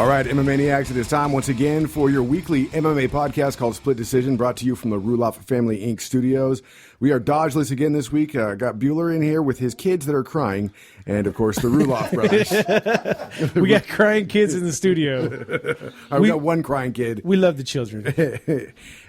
right, MMA Maniacs, it is time once again for your weekly MMA podcast called Split Decision, brought to you from the Ruloff Family Inc. studios. We are Dodgeless again this week. Got Bueller in here with his kids that are crying, and of course the Ruloff brothers. We got crying kids in the studio. We got one crying kid. We love the children.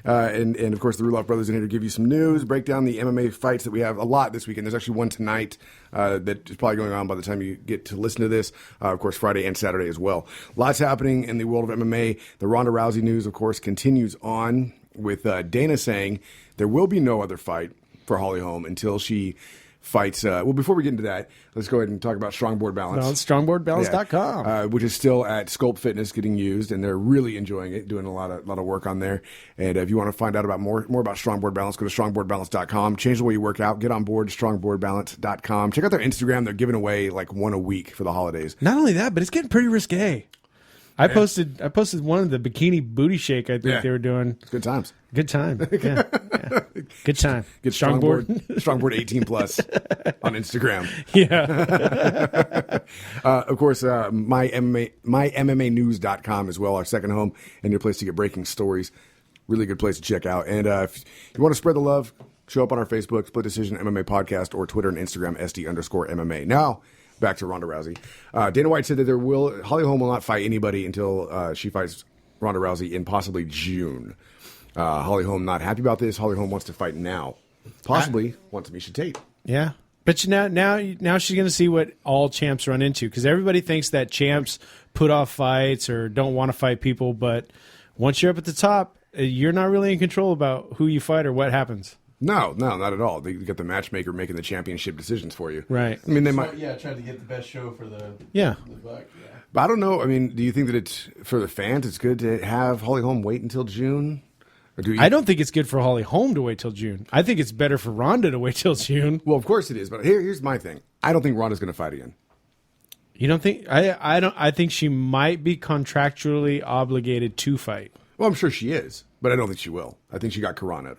And of course the Ruloff brothers in here to give you some news, break down the MMA fights that we have a lot this weekend. There's actually one tonight that is probably going on by the time you get to listen to this. Of course, Friday and Saturday as well. Lots happening in the world of MMA. The Ronda Rousey news, of course, continues on with Dana saying there will be no other fight for Holly Holm until she fights. Well, before we get into that, let's go ahead and talk about Strongboard Balance. No, it's strongboardbalance.com. Which is still at Sculpt Fitness getting used, and they're really enjoying it, doing a lot of work on there. And if you want to find out about more about Strongboard Balance, go to strongboardbalance.com. Change the way you work out. Get on board strongboardbalance.com. Check out their Instagram. They're giving away like one a week for the holidays. Not only that, but it's getting pretty risque. I posted one of the bikini booty shake I think they were doing. It's good times. Good time. Yeah. Good time. Get Strongboard 18 plus on Instagram. Yeah. Of course, MyMMAnews.com as well, our second home and your place to get breaking stories. Really good place to check out. And if you want to spread the love, show up on our Facebook, Split Decision MMA Podcast, or Twitter and Instagram, SD_MMA. Now, back to Ronda Rousey. Dana White said that Holly Holm will not fight anybody until she fights Ronda Rousey in possibly June. Holly Holm not happy about this. Holly Holm wants to fight now. Possibly wants Miesha Tate. Yeah. But now she's going to see what all champs run into, because everybody thinks that champs put off fights or don't want to fight people. But once you're up at the top, you're not really in control about who you fight or what happens. No, not at all. They got the matchmaker making the championship decisions for you. Right. I mean, they try to get the best show for the buck. Yeah. But I don't know. I mean, do you think that it's for the fans? It's good to have Holly Holm wait until June. Or do you? I don't think it's good for Holly Holm to wait till June. I think it's better for Ronda to wait till June. Well, of course it is. But here's my thing. I don't think Ronda's going to fight again. You don't think? I don't. I think she might be contractually obligated to fight. Well, I'm sure she is, but I don't think she will. I think she got Coranoed.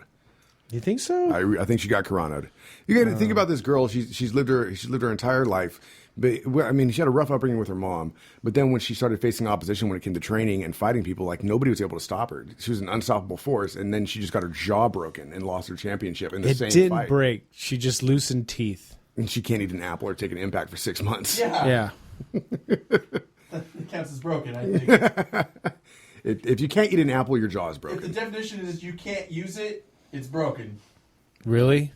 You think so? I think she got Coranoed. You got to think about this girl. She's lived her entire life. But I mean, she had a rough upbringing with her mom. But then when she started facing opposition when it came to training and fighting people, like nobody was able to stop her. She was an unstoppable force. And then she just got her jaw broken and lost her championship in the same fight. It didn't break. She just loosened teeth. And she can't eat an apple or take an impact for 6 months. Yeah. That counts as broken, I think. If you can't eat an apple, your jaw is broken. If the definition is you can't use it, it's broken. Really?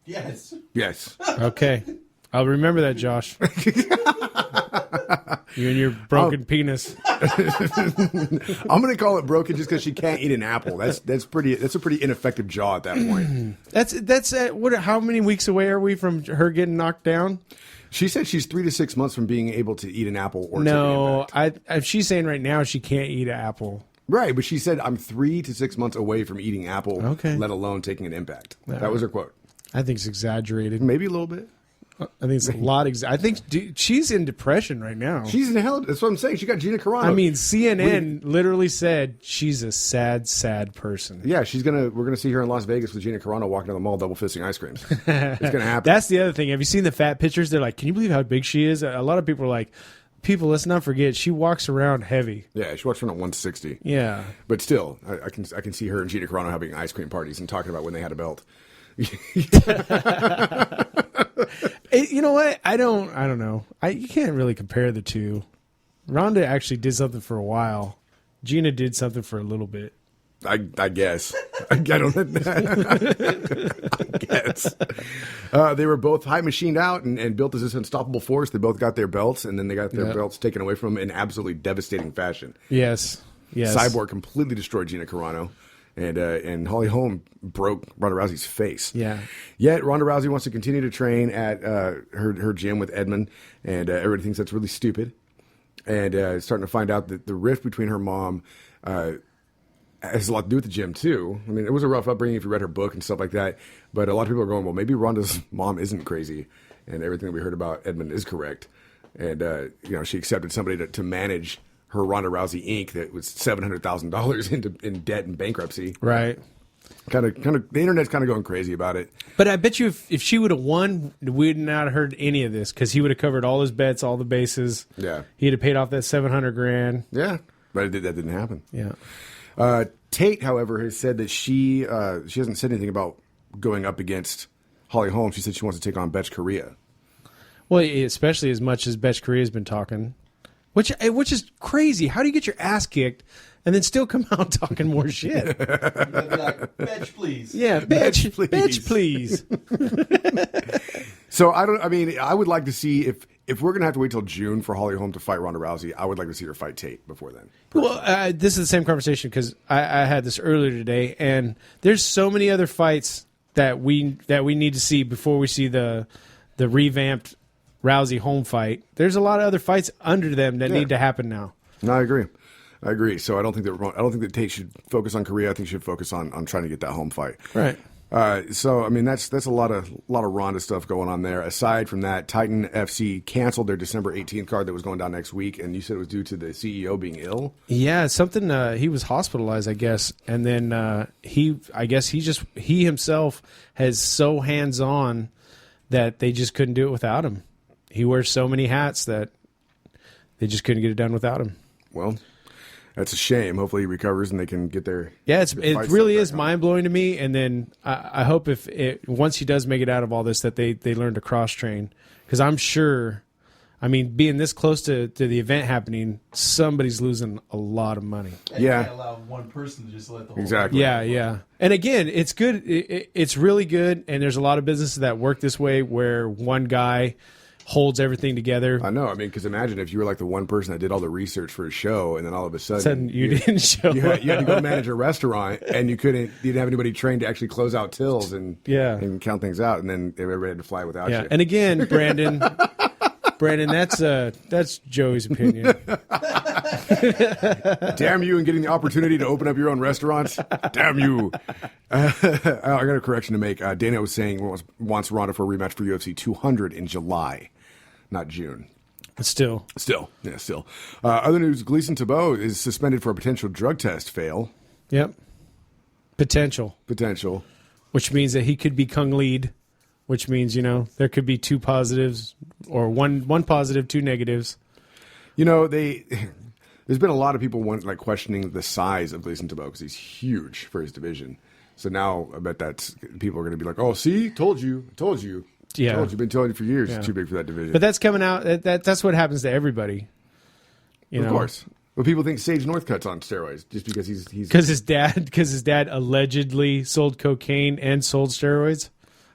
Yes. Yes. Okay. I'll remember that, Josh. You and your broken penis. I'm going to call it broken just because she can't eat an apple. That's a pretty ineffective jaw at that point. That's what? How many weeks away are we from her getting knocked down? She said she's 3 to 6 months from being able to eat an apple or take an impact. If she's saying right now she can't eat an apple. Right, but she said I'm 3 to 6 months away from eating apple, let alone taking an impact. That was her quote. I think it's exaggerated. Maybe a little bit. I think it's a lot. I think she's in depression right now. She's in hell. That's what I'm saying. She got Gina Carano. I mean, CNN literally said she's a sad, sad person. Yeah, we're gonna see her in Las Vegas with Gina Carano walking down the mall, double fisting ice creams. It's gonna happen. That's the other thing. Have you seen the fat pictures? They're like, can you believe how big she is? A lot of people are like, let's not forget, she walks around heavy. Yeah, she walks around at 160. Yeah, but still, I can see her and Gina Carano having ice cream parties and talking about when they had a belt. You know what? I don't know. You can't really compare the two. Ronda actually did something for a while. Gina did something for a little bit. I guess. I don't. I guess. They were both high machined out and built as this unstoppable force. They both got their belts, and then they got their belts taken away from them in absolutely devastating fashion. Yes. Cyborg completely destroyed Gina Carano. And Holly Holm broke Ronda Rousey's face. Yeah. Yet Ronda Rousey wants to continue to train at her gym with Edmund, and everybody thinks that's really stupid. And starting to find out that the rift between her mom has a lot to do with the gym too. I mean, it was a rough upbringing if you read her book and stuff like that. But a lot of people are going, well, maybe Ronda's mom isn't crazy, and everything that we heard about Edmund is correct. And she accepted somebody to manage her Ronda Rousey Inc. that was $700,000 in debt and bankruptcy. Right. Kind of, the internet's kind of going crazy about it. But I bet you if she would have won, we'd not have heard any of this because he would have covered all his bets, all the bases. Yeah. He'd have paid off that $700,000. Yeah, but that didn't happen. Yeah. Tate, however, has said that she hasn't said anything about going up against Holly Holm. She said she wants to take on Betch Korea. Well, especially as much as Betch Korea's been talking, which is crazy. How do you get your ass kicked and then still come out talking more shit? You'd be like, Betch, please. Yeah, Betch, please. Betch, please. So I would like to see if we're going to have to wait till June for Holly Holm to fight Ronda Rousey, I would like to see her fight Tate before then. Well, this is the same conversation because I had this earlier today, and there's so many other fights that we need to see before we see the revamped Rousey Holm fight. There's a lot of other fights under them that need to happen now. No, I agree. So I don't think that Tate should focus on Korea. I think she should focus on trying to get that home fight. Right. So I mean that's a lot of Ronda stuff going on there. Aside from that, Titan FC canceled their December 18th card that was going down next week, and you said it was due to the CEO being ill. Yeah, something. He was hospitalized, I guess, and then he himself has so hands on that they just couldn't do it without him. He wears so many hats that they just couldn't get it done without him. Well, that's a shame. Hopefully he recovers and they can get their it really is mind blowing to me. And then I hope once he does make it out of all this that they learn to cross train, because I'm sure, I mean, being this close to the event happening, somebody's losing a lot of money. And you can't allow one person to just let the whole exactly. Yeah. And again, it's good. It's really good. And there's a lot of businesses that work this way where one guy holds everything together. I know. I mean, because imagine if you were like the one person that did all the research for a show, and then all of a sudden you didn't show up. You had to go manage a restaurant, and you didn't have anybody trained to actually close out tills and count things out, and then everybody had to fly without you. And again, Brandon, that's Joey's opinion. Damn you, and getting the opportunity to open up your own restaurant. Damn you. I got a correction to make. Dana was saying wants Ronda for a rematch for UFC 200 in July. Not June. Still. Other news, Gleason Tebow is suspended for a potential drug test fail. Yep. Potential. Which means that he could be Kung Lead, which means, there could be two positives or one positive, two negatives. There's been a lot of people questioning the size of Gleason Tebow because he's huge for his division. So now I bet people are going to be like, oh, see, told you. Yeah. Been telling you for years it's too big for that division. But that's coming out. That's what happens to everybody. Of course. But people think Sage Northcutt's on steroids just because he's because his dad allegedly sold cocaine and sold steroids.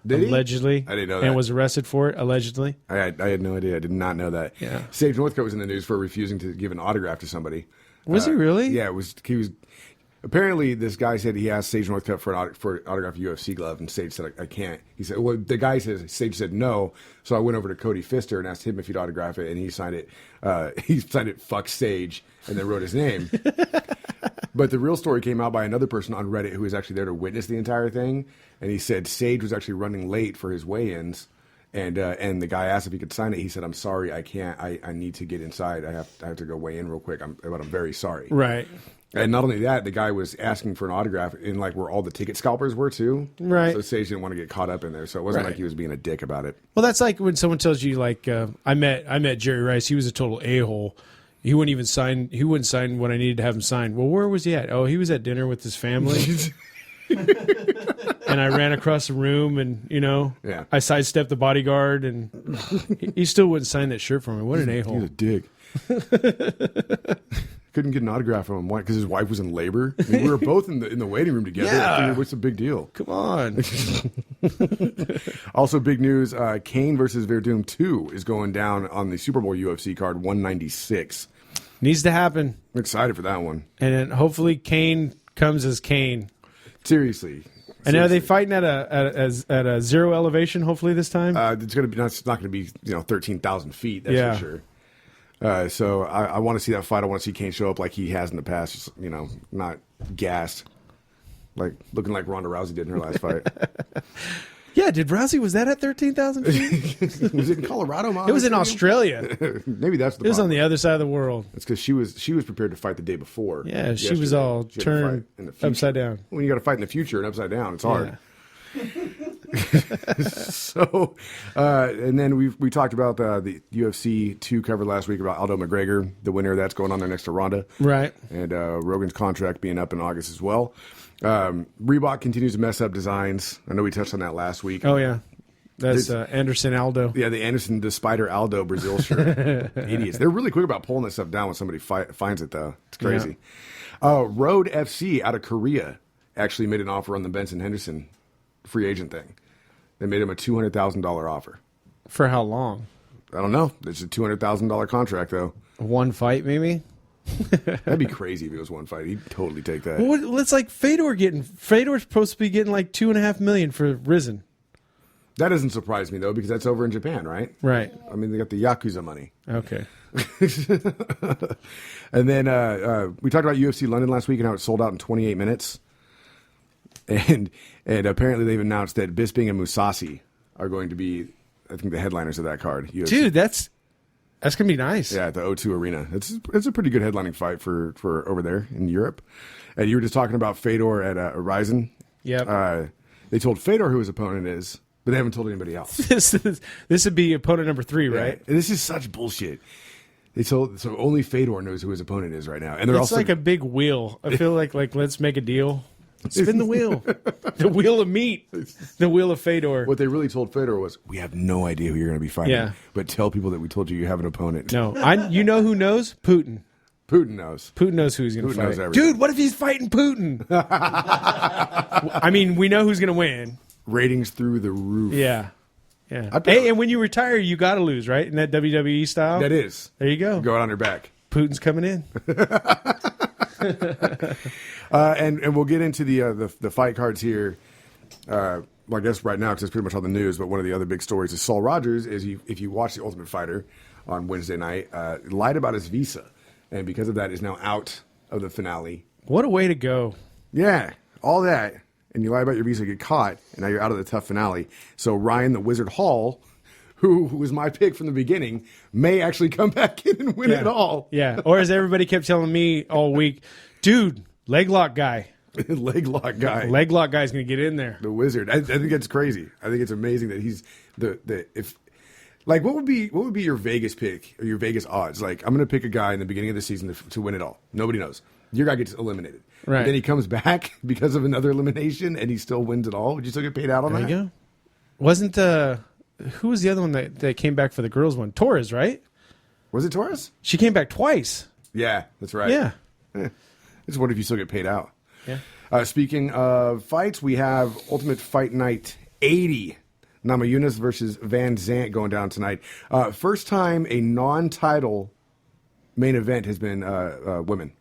Did he? Allegedly. I didn't know that. And was arrested for it, allegedly. I had no idea. I did not know that. Yeah. Sage Northcutt was in the news for refusing to give an autograph to somebody. Was he really? Yeah, he was. Apparently, this guy said he asked Sage Northcutt for an autograph UFC glove, and Sage said, I can't. He said, well, the guy says, Sage said no, so I went over to Cody Pfister and asked him if he'd autograph it, and he signed it. Fuck Sage, and then wrote his name. But the real story came out by another person on Reddit who was actually there to witness the entire thing, and he said Sage was actually running late for his weigh-ins, and the guy asked if he could sign it. He said, I'm sorry, I can't. I need to get inside. I have to go weigh in real quick, but I'm very sorry. Right. And not only that, the guy was asking for an autograph in where all the ticket scalpers were too. Right. So Sage didn't want to get caught up in there, so it wasn't like he was being a dick about it. Well, that's like when someone tells you, I met Jerry Rice. He was a total a-hole. He wouldn't even sign. He wouldn't sign what I needed to have him sign. Well, where was he at? Oh, he was at dinner with his family. And I ran across the room, and I sidestepped the bodyguard, and he still wouldn't sign that shirt for me. What an a-hole! He's a dick. Couldn't get an autograph from him. Why? Because his wife was in labor. I mean, we were both in the waiting room together. Yeah. What's the big deal? Come on. Also, big news: Kane versus Verdum 2 is going down on the Super Bowl UFC card 196. Needs to happen. I'm excited for that one. And then hopefully Kane comes as Kane. Seriously. And are they fighting at a zero elevation? Hopefully this time. It's not going to be 13,000 feet. That's for sure. So I want to see that fight. I want to see Kane show up like he has in the past. Just, not gassed, looking like Ronda Rousey did in her last fight. Yeah, did Rousey, was that at 13,000 feet? Was it in Colorado? It was in Australia. Maybe that's the It was on problem. the other side of the world. It's because she was prepared to fight the day before. Yeah, she was all She had to turned fight in the future. upside down. When you got to fight in the future and upside down, it's hard. Yeah. So, and then we talked about the UFC 2 cover last week about Aldo McGregor, the winner that's going on there next to Ronda. Right. And Rogan's contract being up in August as well. Reebok continues to mess up designs. I know we touched on that last week. Oh, yeah. That's Anderson Aldo. Yeah, the Anderson the Spider Aldo Brazil shirt. Idiots. They're really quick about pulling this stuff down when somebody finds it, though. It's crazy. Road FC out of Korea actually made an offer on the Benson Henderson free agent thing. They made him a $200,000 offer. For how long? I don't know. It's a $200,000 contract, though. One fight, maybe? That'd be crazy if it was one fight. He'd totally take that. Well, it's like Fedor's supposed to be getting like $2.5 million for Risen. That doesn't surprise me, though, because that's over in Japan, right? Right. I mean, they got the Yakuza money. Okay. And then we talked about UFC London last week and how it sold out in 28 minutes. And apparently they've announced that Bisping and Musashi are going to be, I think, the headliners of that card. UFC. Dude, that's going to be nice. Yeah, at the O2 Arena. It's a pretty good headlining fight for over there in Europe. And you were just talking about Fedor at Ryzen. Yep. They told Fedor who his opponent is, but they haven't told anybody else. This would be opponent number 3, right? And this is such bullshit. So only Fedor knows who his opponent is right now. And they're It's also like a big wheel. I feel like let's make a deal. Spin the wheel. The wheel of meat. The wheel of Fedor. What they really told Fedor was, we have no idea who you're going to be fighting. Yeah. But tell people that we told you have an opponent. No. You know who knows? Putin. Putin knows. Putin knows who he's going to Putin fight. knows everything. Dude, what if he's fighting Putin? I mean, we know who's going to win. Ratings through the roof. Yeah. Hey, and when you retire, you got to lose, right? In that WWE style? That is. There you go. Go out on your back. Putin's coming in. And we'll get into the fight cards here. Well, I guess right now because it's pretty much all the news. But one of the other big stories is Saul Rogers. If you watch The Ultimate Fighter on Wednesday night, lied about his visa, and because of that is now out of the finale. What a way to go! Yeah, all that, and you lie about your visa, get caught, and now you're out of the tough finale. So Ryan the Wizard Hall, who was my pick from the beginning, may actually come back in and win it all. Yeah, or as everybody kept telling me all week, dude, leg lock guy. Leg lock guy. Leg lock guy's going to get in there. The Wizard. I think it's crazy. I think it's amazing that he's what would be your Vegas pick or your Vegas odds? Like, I'm going to pick a guy in the beginning of the season to win it all. Nobody knows. Your guy gets eliminated. Right. But then he comes back because of another elimination and he still wins it all. Would you still get paid out on There that? you go. Wasn't who was the other one that came back for the girls one? Torres, right? Was it Torres? She came back twice. Yeah, that's right. Yeah. I just wonder if you still get paid out. Yeah. Speaking of fights, we have Ultimate Fight Night 80. Namajunas versus Van Zant going down tonight. First time a non-title main event has been women.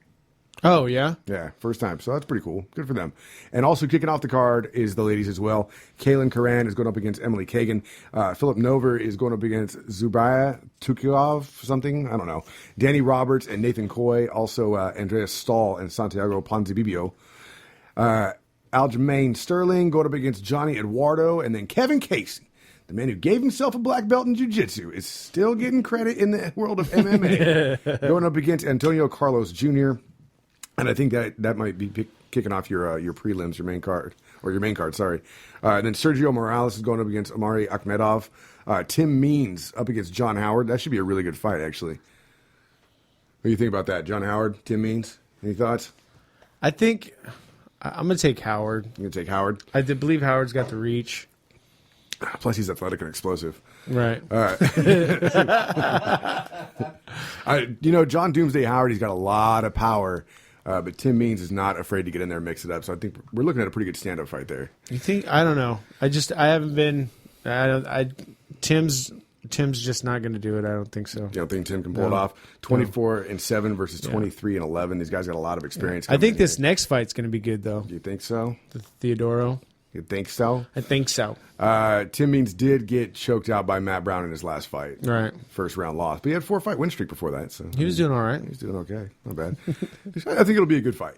Oh, yeah? Yeah, first time. So that's pretty cool. Good for them. And also kicking off the card is the ladies as well. Kaylin Karan is going up against Emily Kagan. Philip Nover is going up against Zubaya Tukiov, something. I don't know. Danny Roberts and Nathan Coy. Also Andreas Stahl and Santiago Ponzibibio. Aljamain Sterling going up against Johnny Eduardo. And then Kevin Casey, the man who gave himself a black belt in jiu-jitsu, is still getting credit in the world of MMA. Going up against Antonio Carlos Jr., and I think that might be kicking off your prelims, your main card. And then Sergio Morales is going up against Amari Akhmedov. Tim Means up against John Howard. That should be a really good fight, actually. What do you think about that? John Howard, Tim Means? Any thoughts? I think I'm going to take Howard. You're going to take Howard? I believe Howard's got the reach. Plus, he's athletic and explosive. Right. John Doomsday Howard, he's got a lot of power. But Tim Means is not afraid to get in there and mix it up. So I think we're looking at a pretty good stand-up fight there. You think? I don't know. I haven't been. Tim's just not going to do it. I don't think so. You don't think Tim can pull it off? 24-7 versus 23-11. These guys got a lot of experience. I think this next fight's going to be good, though. Do you think so? The Theodoro. You think so? I think so. Tim Means did get choked out by Matt Brown in his last fight. Right. First round loss. But he had a 4-fight win streak before that. So He was doing all right. He's doing okay. Not bad. I think it'll be a good fight.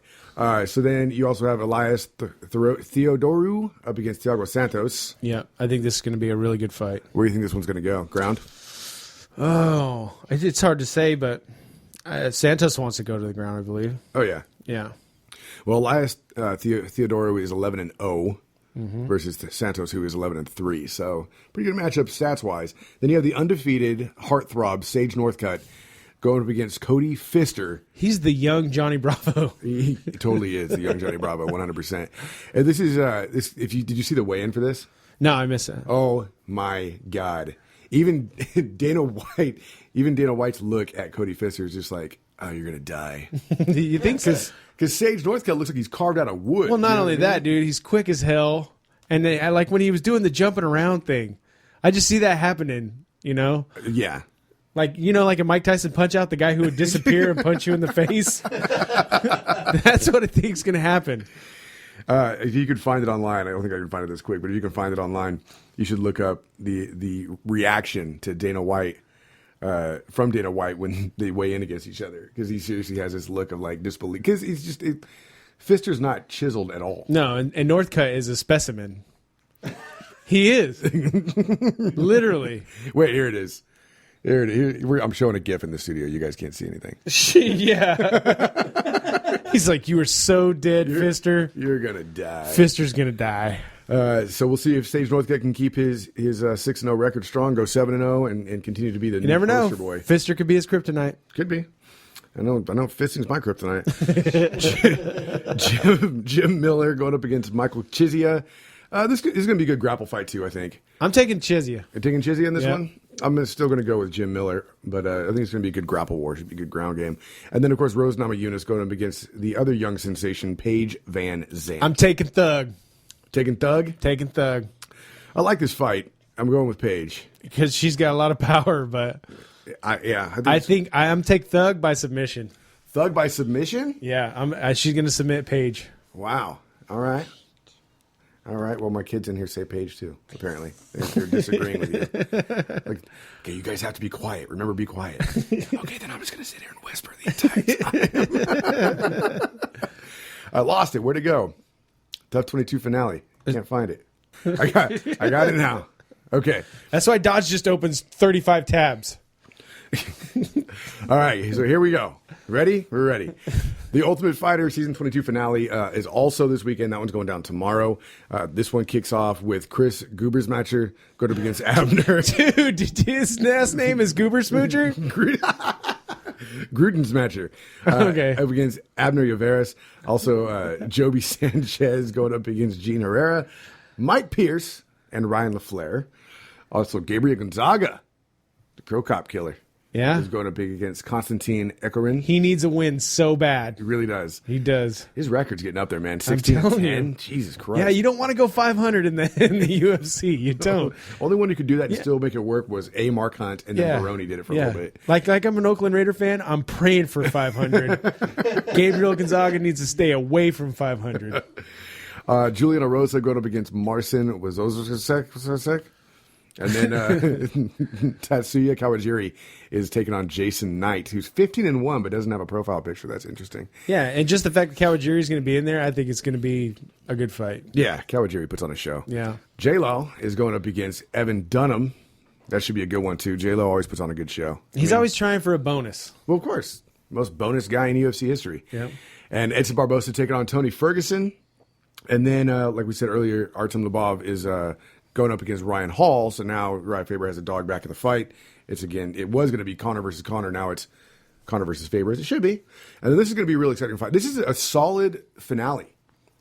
So then you also have Elias Theodorou up against Thiago Santos. Yeah, I think this is going to be a really good fight. Where do you think this one's going to go? Ground? Oh, it's hard to say, but Santos wants to go to the ground, I believe. Oh, yeah. Yeah. Well, Elias Theodorou is 11-0 versus Santos, who is 11-3. So pretty good matchup stats-wise. Then you have the undefeated heartthrob Sage Northcutt going up against Cody Pfister. He's the young Johnny Bravo. He totally is the young Johnny Bravo, 100%. And this is did you see the weigh-in for this? No, I missed that. Oh my God! Even Dana White's look at Cody Pfister is just like, oh, you're gonna die. You think so? Because Sage Northcutt looks like he's carved out of wood. Well, not only that, dude, he's quick as hell. And I like when he was doing the jumping around thing. I just see that happening, you know? Yeah. Like, you know, like a Mike Tyson punch out, the guy who would disappear and punch you in the face? That's what I think's going to happen. If you could find it online, I don't think I can find it this quick, but if you can find it online, you should look up the reaction to Dana White, from Dana White when they weigh in against each other. Because he seriously has this look of like disbelief. Because he's just, Pfister's not chiseled at all. No, and Northcutt is a specimen. He is. Literally. Wait, here it is. I'm showing a GIF in the studio. You guys can't see anything. Yeah. He's like, you were so dead, Pfister. You're going to die. Pfister's going to die. So we'll see if Sage Northcutt can keep his 6-0 record strong, go 7-0, and continue to be the You never know. poster boy. Pfister could be his kryptonite. Could be. I know fisting's my kryptonite. Jim Miller going up against Michael Chizia. This is going to be a good grapple fight, too, I think. I'm taking Chizia. You're taking Chizia in this Yeah. one? I'm still going to go with Jim Miller, but I think it's going to be a good grapple war. Should be a good ground game. And then, of course, Rose Namajunas going up against the other young sensation, Paige Van Zandt. I'm taking Thug. Taking Thug? Taking Thug. I like this fight. I'm going with Paige. Because she's got a lot of power, but I think I'm take Thug by submission. Thug by submission? Yeah, she's going to submit Paige. Wow. All right. Well, my kids in here say Paige too. Apparently, they're disagreeing with you. Like, okay, you guys have to be quiet. Remember, be quiet. Okay, then I'm just going to sit here and whisper the entire time. I lost it. Where'd it go? Tough 22 finale. I can't find it. I got it now. Okay. That's why Dodge just opens 35 tabs. All right, so here we go. Ready? We're ready. The Ultimate Fighter Season 22 finale is also this weekend. That one's going down tomorrow. This one kicks off with Chris Gubersmatcher going up against Abner. Dude, his last name is Goober Smoocher? Grudensmatcher. Okay. Up against Abner Yaveras. Also, Joby Sanchez going up against Gene Herrera. Mike Pierce and Ryan LaFleur. Also, Gabriel Gonzaga, the Crow Cop killer. Yeah. Is going up against Konstantin Ekarin. He needs a win so bad. He really does. He does. His record's getting up there, man. I'm 16-10. telling you. Jesus Christ. Yeah, you don't want to go 500 in the UFC. You don't. Only one who could do that and still make it work was Mark Hunt, and then Baroni did it for a little bit. Like I'm an Oakland Raider fan, I'm praying for 500. Gabriel Gonzaga needs to stay away from 500. Julian Arosa going up against Marcin Wazozek. And then Tatsuya Kawajiri is taking on Jason Knight, who's 15-1 but doesn't have a profile picture. That's interesting. Yeah, and just the fact that Kawajiri is going to be in there, I think it's going to be a good fight. Yeah, Kawajiri puts on a show. Yeah. J-Lo is going up against Evan Dunham. That should be a good one, too. J-Lo always puts on a good show. He's always trying for a bonus. Well, of course. Most bonus guy in UFC history. Yep. And Edson Barbosa taking on Tony Ferguson. And then, like we said earlier, Artem Lubov is going up against Ryan Hall. So now Uriah Faber has a dog back in the fight. It was going to be Conor versus Conor. Now it's Conor versus Faber, as it should be. And then this is going to be a really exciting fight. This is a solid finale.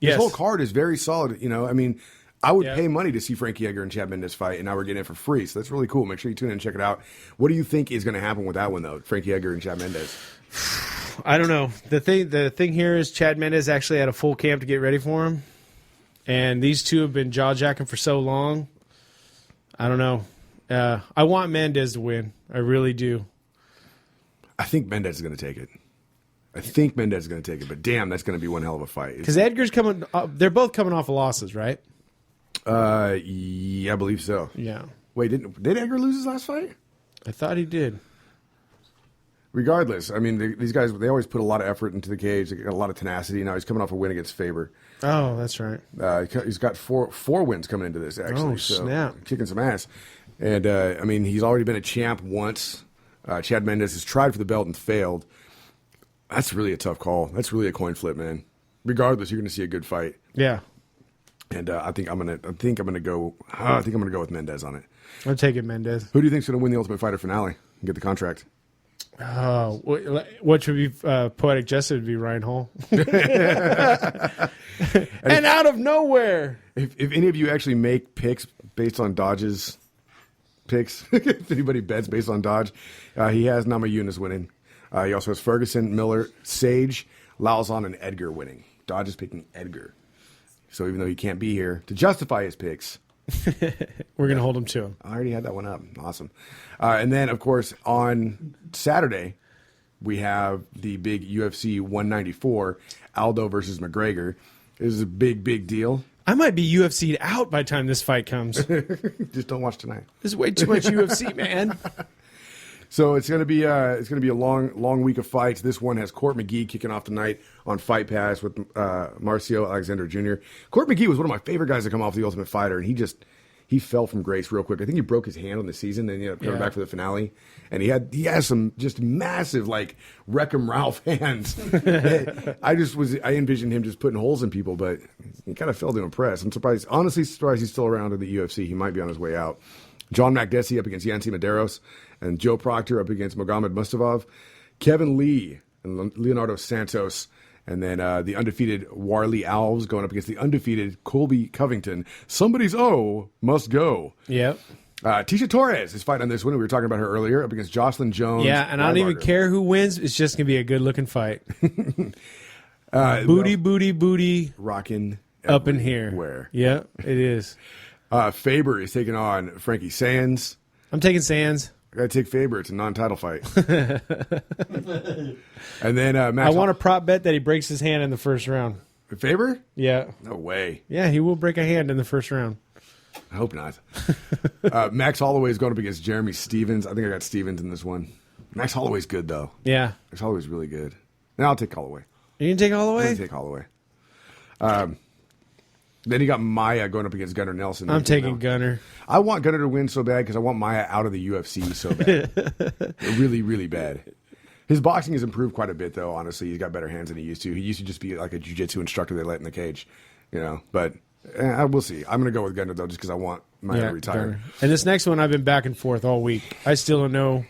Yes. This whole card is very solid. I mean, I would pay money to see Frankie Edgar and Chad Mendes fight, and now we're getting it for free. So that's really cool. Make sure you tune in and check it out. What do you think is going to happen with that one, though? Frankie Edgar and Chad Mendes. I don't know. The thing here is Chad Mendes actually had a full camp to get ready for him. And these two have been jaw-jacking for so long. I don't know. I want Mendes to win. I really do. I think Mendes is going to take it. But damn, that's going to be one hell of a fight. Because Edgar's coming. They're both coming off of losses, right? Yeah, I believe so. Yeah. Wait, did Edgar lose his last fight? I thought he did. Regardless, I mean, these guys, they always put a lot of effort into the cage. They got a lot of tenacity. Now he's coming off a win against Faber. Oh, that's right. He's got four wins coming into this, actually. Oh, snap. Kicking some ass. And, I mean, he's already been a champ once. Chad Mendes has tried for the belt and failed. That's really a tough call. That's really a coin flip, man. Regardless, you're going to see a good fight. Yeah. And I think I'm gonna go with Mendes on it. I'm taking Mendes. Who do you think's going to win the Ultimate Fighter finale and get the contract? Oh, what should be poetic justice would be Ryan Hall. And out of nowhere. If any of you actually make picks based on Dodge's picks, if anybody bets based on Dodge, he has Namajunas winning. He also has Ferguson, Miller, Sage, Lauzon, and Edgar winning. Dodge is picking Edgar. So even though he can't be here to justify his picks, we're going to hold him to him. I already had that one up. Awesome. And then, of course, on Saturday, we have the big UFC 194, Aldo versus McGregor. This is a big, big deal. I might be UFC'd out by the time this fight comes. Just don't watch tonight. There's way too much UFC, man. So it's going to be a long week of fights. This one has Court McGee kicking off tonight on Fight Pass with Marcio Alexander Jr. Court McGee was one of my favorite guys to come off the Ultimate Fighter, and he fell from grace real quick. I think he broke his hand on the season, and he ended up coming back for the finale. And he has some just massive like Wreck-'em Ralph hands. I envisioned him just putting holes in people, but he kind of failed to impress. I'm honestly surprised he's still around in the UFC. He might be on his way out. John Makdessi up against Yancy Medeiros, and Joe Proctor up against Magomed Mustavov. Kevin Lee and Leonardo Santos, and then the undefeated Warley Alves going up against the undefeated Colby Covington. Somebody's O must go. Yep. Tisha Torres is fighting on this one. We were talking about her earlier up against Jocelyn Jones. Yeah, and I don't even care who wins. It's just going to be a good-looking fight. Booty. Rocking up in here. Where? Yeah, it is. Faber is taking on Frankie Sands. I'm taking Sands. I got to take Faber. It's a non-title fight. And then I want a prop bet that he breaks his hand in the first round. Faber? Yeah. No way. Yeah, he will break a hand in the first round. I hope not. Max Holloway is going up against Jeremy Stevens. I think I got Stevens in this one. Max Holloway's good, though. Yeah. Max Holloway's really good. Now I'll take Holloway. You can take Holloway? I'm going to take Holloway. Then you got Maya going up against Gunnar Nelson. I'm taking Gunnar. I want Gunnar to win so bad because I want Maya out of the UFC so bad. Really, really bad. His boxing has improved quite a bit, though, honestly. He's got better hands than he used to. He used to just be like a jiu-jitsu instructor they let in the cage, But we'll see. I'm going to go with Gunnar, though, just because I want Maya to retire. Gunnar. And this next one, I've been back and forth all week. I still don't know.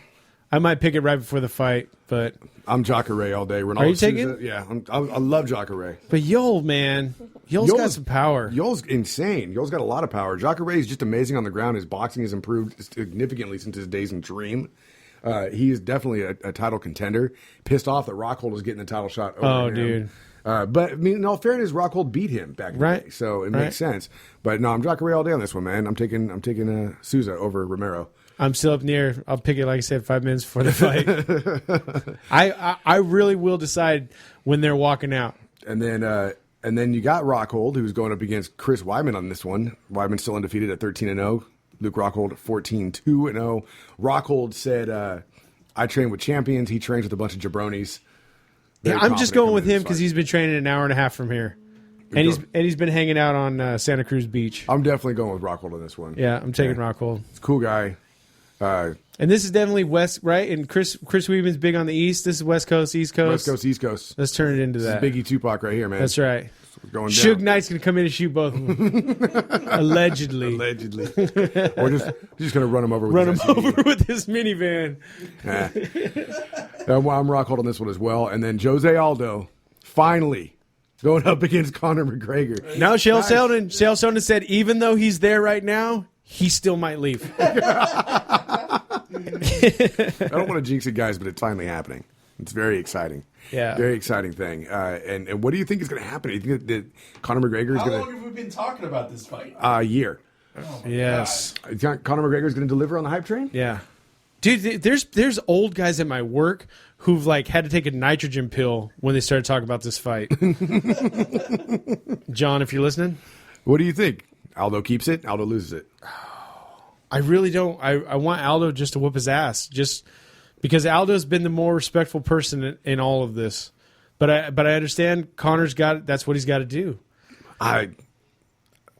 I might pick it right before the fight, but... I'm Jacare all day. Ronaldo Are you Souza, taking? Yeah, I love Jacare. But Yol, man. Yol's got some power. Yol's insane. Yol's got a lot of power. Jacare is just amazing on the ground. His boxing has improved significantly since his days in Dream. He is definitely a title contender. Pissed off that Rockhold was getting the title shot over him. Dude. But, I mean, in all fairness, Rockhold beat him back in the day, so it makes sense. But, no, I'm Jacare all day on this one, man. I'm taking Souza over Romero. I'm still up near. I'll pick it, like I said, 5 minutes before the fight. I really will decide when they're walking out. And then you got Rockhold, who's going up against Chris Weidman on this one. Weidman's still undefeated at 13-0. Luke Rockhold at 14-2-0. Rockhold said, I train with champions. He trains with a bunch of jabronis. Yeah, I'm just going with him because he's been training an hour and a half from here. And he's been hanging out on Santa Cruz Beach. I'm definitely going with Rockhold on this one. Yeah, I'm taking Rockhold. He's a cool guy. And this is definitely West, right? And Chris Weidman's big on the East. This is West Coast, East Coast. West Coast, East Coast. Let's turn it into this that. Is Biggie Tupac right here, man. That's right. Going Suge down. Knight's going to come in and shoot both of them. Allegedly. Or just going to run him over with with this minivan. I'm Rockhold on this one as well. And then Jose Aldo, finally, going up against Conor McGregor. Now, Chael Sonnen said even though he's there right now, he still might leave. I don't want to jinx it, guys, but it's finally happening. It's very exciting. Yeah. Very exciting thing. And what do you think is going to happen? Do you think that Conor McGregor is How going long have we been talking about this fight? A year. Oh Yes. Conor McGregor is going to deliver on the hype train? Yeah. Dude, there's old guys at my work who've like had to take a nitrogen pill when they started talking about this fight. John, if you're listening. What do you think? Aldo keeps it, Aldo loses it. I really don't. I want Aldo just to whoop his ass, just because Aldo's been the more respectful person in all of this. But I understand Conor's got. That's what he's got to do. I'm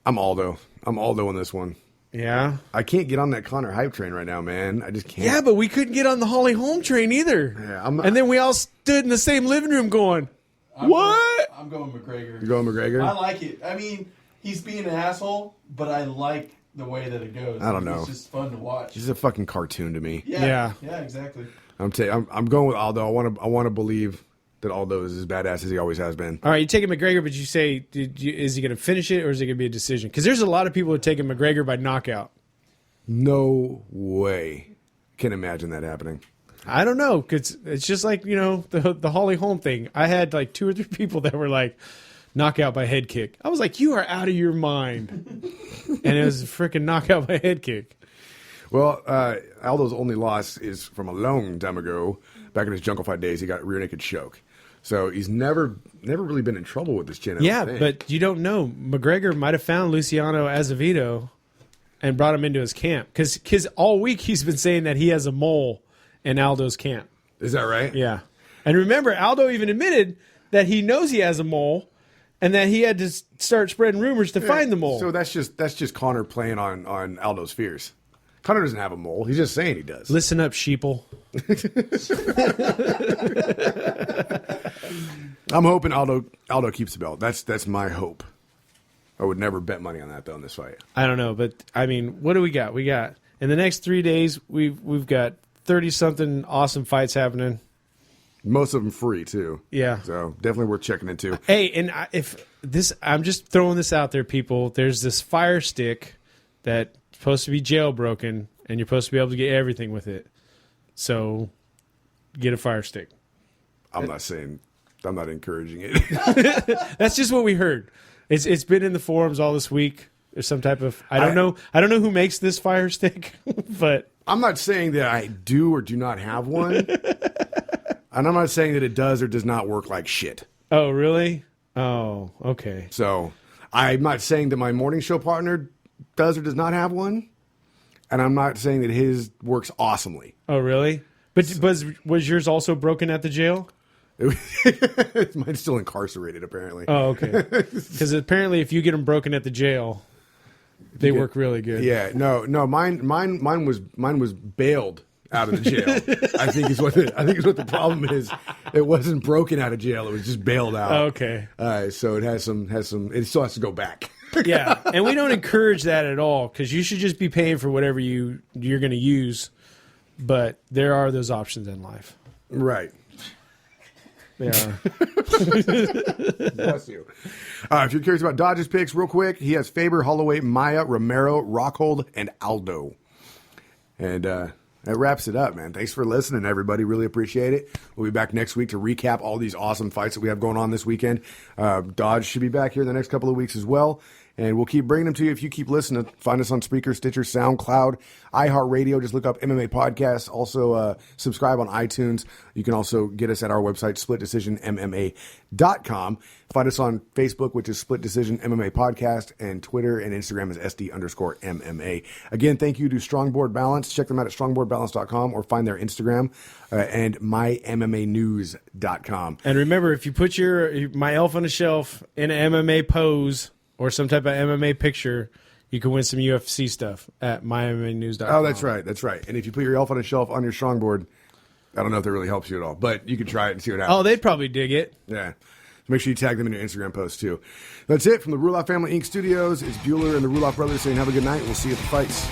Aldo. I'm Aldo on this one. Yeah. I can't get on that Conor hype train right now, man. I just can't. Yeah, but we couldn't get on the Holly Holm train either. Yeah, and then we all stood in the same living room going, "What?" I'm going McGregor. You're going McGregor? I like it. I mean, he's being an asshole, but I like the way that it goes. I don't know. It's just fun to watch. This is a fucking cartoon to me. Yeah. Yeah, exactly. I'm going with Aldo. I want to believe that Aldo is as badass as he always has been. All right, you taking McGregor, but you say, is he going to finish it or is it going to be a decision? Because there's a lot of people who are taking McGregor by knockout. No way. Can't imagine that happening. I don't know, because it's just like, the Holly Holm thing. I had like 2 or 3 people that were like, knockout by head kick. I was like, you are out of your mind. And it was a freaking knockout by head kick. Well, Aldo's only loss is from a long time ago. Back in his Jungle Fight days, he got rear naked choke. So he's never really been in trouble with his chin. Yeah, but you don't know. McGregor might have found Luciano Azevedo and brought him into his camp. Because all week he's been saying that he has a mole in Aldo's camp. Is that right? Yeah. And remember, Aldo even admitted that he knows he has a mole and that he had to start spreading rumors to find the mole. So that's just Conor playing on Aldo's fears. Conor doesn't have a mole. He's just saying he does. Listen up, sheeple. I'm hoping Aldo keeps the belt. That's my hope. I would never bet money on that though in this fight. I don't know, but I mean, what do we got? We got in the next 3 days we've got 30-something awesome fights happening. Most of them free too. Yeah. So definitely worth checking into. Hey, and I'm just throwing this out there, people. There's this Fire Stick that's supposed to be jailbroken, and you're supposed to be able to get everything with it. So, get a Fire Stick. I'm not encouraging it. That's just what we heard. It's been in the forums all this week. There's some type of I don't know who makes this Fire Stick, but I'm not saying that I do or do not have one. And I'm not saying that it does or does not work like shit. Oh, really? Oh, okay. So I'm not saying that my morning show partner does or does not have one. And I'm not saying that his works awesomely. Oh, really? But was yours also broken at the jail? Mine's still incarcerated, apparently. Oh, okay. Because apparently if you get them broken at the jail, they work really good. Yeah, no, mine was bailed out of the jail. I think is what the problem is. It wasn't broken out of jail. It was just bailed out. Okay. So it has some. It still has to go back. Yeah, and we don't encourage that at all because you should just be paying for whatever you're going to use. But there are those options in life. Right. They are. Bless you. If you're curious about Dodge's picks, real quick, he has Faber, Holloway, Maya, Romero, Rockhold, and Aldo. And that wraps it up, man. Thanks for listening, everybody. Really appreciate it. We'll be back next week to recap all these awesome fights that we have going on this weekend. Dodge should be back here in the next couple of weeks as well. And we'll keep bringing them to you if you keep listening. Find us on Spreaker, Stitcher, SoundCloud, iHeartRadio. Just look up MMA Podcasts. Also, subscribe on iTunes. You can also get us at our website, splitdecisionmma.com. Find us on Facebook, which is Split Decision MMA Podcast, and Twitter and Instagram is SD_MMA. Again, thank you to Strongboard Balance. Check them out at strongboardbalance.com or find their Instagram and mymmanews.com. And remember, if you put my elf on a shelf in an MMA pose or some type of MMA picture, you can win some UFC stuff at mymmanews.com. Oh, that's right. That's right. And if you put your elf on a shelf on your Strongboard, I don't know if that really helps you at all, but you can try it and see what happens. Oh, they'd probably dig it. Yeah. So make sure you tag them in your Instagram post, too. That's it from the Ruloff Family Inc. Studios. It's Bueller and the Ruloff Brothers saying have a good night. We'll see you at the fights.